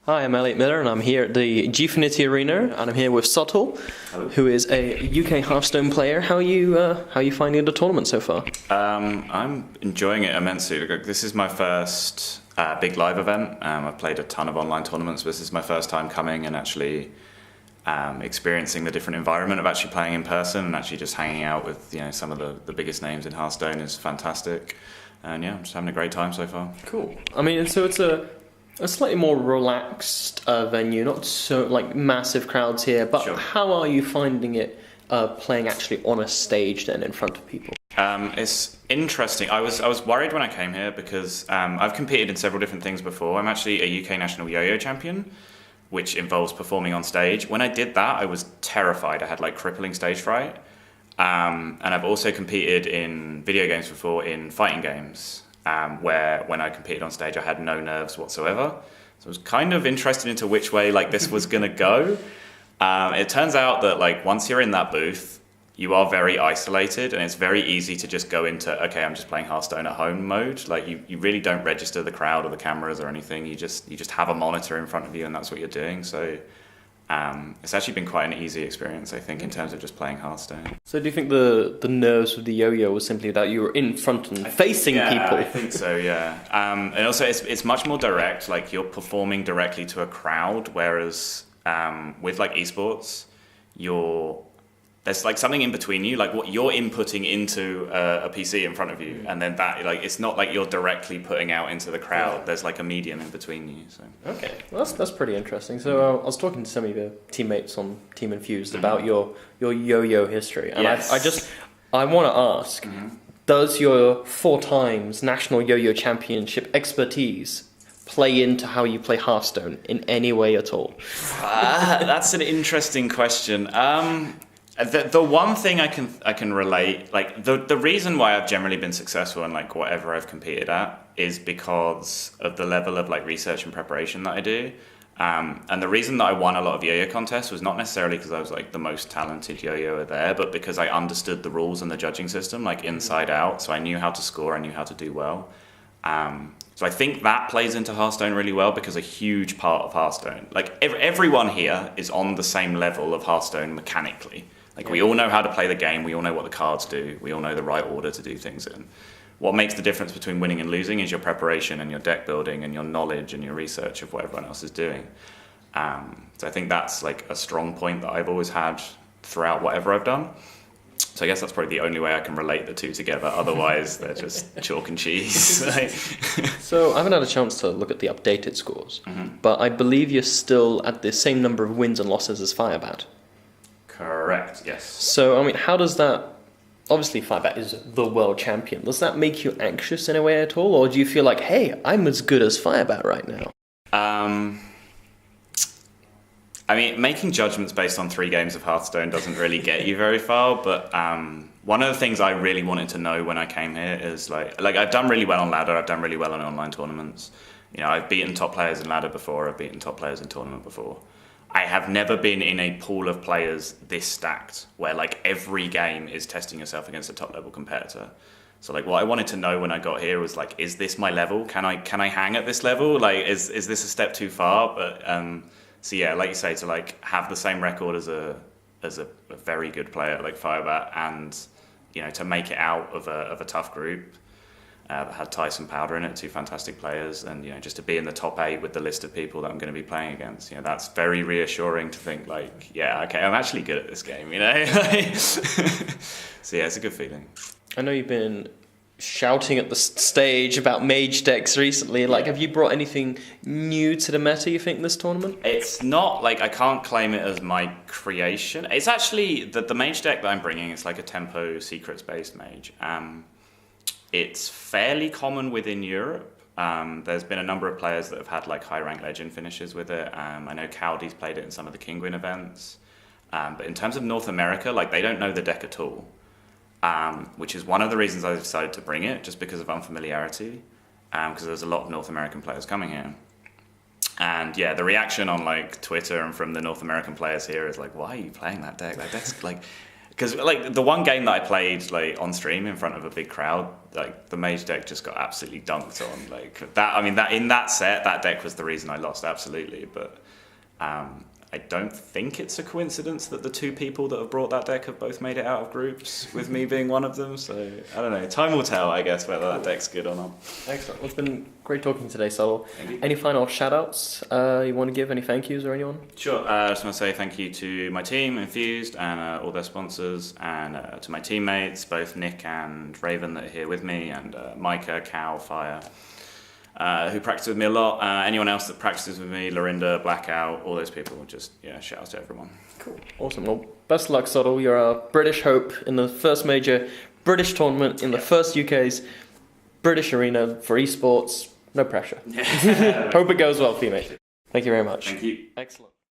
Hi, I'm Elliot Miller, and I'm here at the Gfinity Arena, and I'm here with Sottle, who is a UK Hearthstone player. How are you finding the tournament so far? I'm enjoying it immensely. This is my first big live event. I've played a ton of online tournaments, but this is my first time coming and actually experiencing the different environment of actually playing in person and actually just hanging out with some of the biggest names in Hearthstone is fantastic. And yeah, I'm just having a great time so far. Cool. I mean, so it's a slightly more relaxed venue, not so like massive crowds here, but Sure. How are you finding it playing actually on a stage then in front of people? It's interesting. I was worried when I came here because I've competed in several different things before. I'm actually a UK national yo-yo champion, which involves performing on stage. When I did that, I was terrified. I had like crippling stage fright. And I've also competed in video games before, in fighting games, where when I competed on stage, I had no nerves whatsoever. So I was kind of interested into which way like this was going to go. It turns out that like once you're in that booth, you are very isolated, and it's very easy to just go into, okay, I'm just playing Hearthstone at home mode. Like you really don't register the crowd or the cameras or anything. You just have a monitor in front of you, and that's what you're doing. So it's actually been quite an easy experience, I think, in terms of just playing Hearthstone. So do you think the nerves with the yo-yo was simply that you were in front and facing people? I think so, yeah. And also it's much more direct, like you're performing directly to a crowd, whereas with like esports, there's like something in between you, like what you're inputting into a PC in front of you, and then that, like, it's not like you're directly putting out into the crowd. Yeah. There's like a medium in between you. So okay, well, that's pretty interesting. So I was talking to some of your teammates on Team Infused about your yo-yo history, and yes. I want to ask, does your 4 times national yo-yo championship expertise play into how you play Hearthstone in any way at all? That's an interesting question. The one thing I can relate, like the reason why I've generally been successful in like whatever I've competed at is because of the level of like research and preparation that I do. And the reason that I won a lot of yo-yo contests was not necessarily because I was like the most talented yo-yoer there, but because I understood the rules and the judging system like inside out. So I knew how to score, I knew how to do well. So I think that plays into Hearthstone really well, because a huge part of Hearthstone, like everyone here is on the same level of Hearthstone mechanically. Like we all know how to play the game, we all know what the cards do, we all know the right order to do things in. What makes the difference between winning and losing is your preparation and your deck building and your knowledge and your research of what everyone else is doing. So I think that's like a strong point that I've always had throughout whatever I've done. So I guess that's probably the only way I can relate the two together. Otherwise, they're just chalk and cheese. So I haven't had a chance to look at the updated scores, but I believe you're still at the same number of wins and losses as Firebat. Correct, yes. So, I mean, how does that... Obviously, Firebat is the world champion. Does that make you anxious in a way at all? Or do you feel like, hey, I'm as good as Firebat right now? I mean, making judgments based on 3 games of Hearthstone doesn't really get you very far, but one of the things I really wanted to know when I came here is, like I've done really well on ladder, I've done really well on online tournaments. You know, I've beaten top players in ladder before, I've beaten top players in tournament before. I have never been in a pool of players this stacked, where like every game is testing yourself against a top level competitor. So like what I wanted to know when I got here was like, is this my level? Can I hang at this level? Like, is this a step too far? But so yeah, like you say, to like have the same record as a very good player like Firebat, and to make it out of a tough group that had Tyson Powder in it, 2 fantastic players, and just to be in the top 8 with the list of people that I'm going to be playing against, that's very reassuring to think like, yeah, okay, I'm actually good at this game, So yeah, it's a good feeling. I know you've been shouting at the stage about Mage decks recently. Like, have you brought anything new to the meta, you think, this tournament? It's not, like, I can't claim it as my creation. It's actually, the Mage deck that I'm bringing is like a tempo secrets-based Mage. It's fairly common within Europe. There's been a number of players that have had like high rank legend finishes with it. I know Cowdy's played it in some of the Kinguin events. But in terms of North America, like they don't know the deck at all. Which is one of the reasons I decided to bring it, just because of unfamiliarity. Because there's a lot of North American players coming here. And yeah, the reaction on like Twitter and from the North American players here is like, why are you playing that deck? Like that's like... Because like the one game that I played like on stream in front of a big crowd, like the Mage deck just got absolutely dunked on. Like that, I mean, that in that set, that deck was the reason I lost, absolutely. But I don't think it's a coincidence that the two people that have brought that deck have both made it out of groups, with me being one of them. So I don't know. Time will tell, I guess, whether that deck's good or not. Excellent. Well, it's been great talking today, Sottle. Thank you. Any final shout-outs you want to give? Any thank yous or anyone? Sure. I just want to say thank you to my team, Infused, and all their sponsors, and to my teammates, both Nick and Raven that are here with me, and Micah, Cal, Fire, who practice with me a lot. Anyone else that practices with me, Lorinda, Blackout, all those people. Just, yeah, shout out to everyone. Cool. Awesome. Well, best of luck, Sottle. You're our British hope in the first major British tournament in the first UK's British arena for esports. No pressure. Hope it goes well for you, mate. Thank you very much. Thank you. Excellent.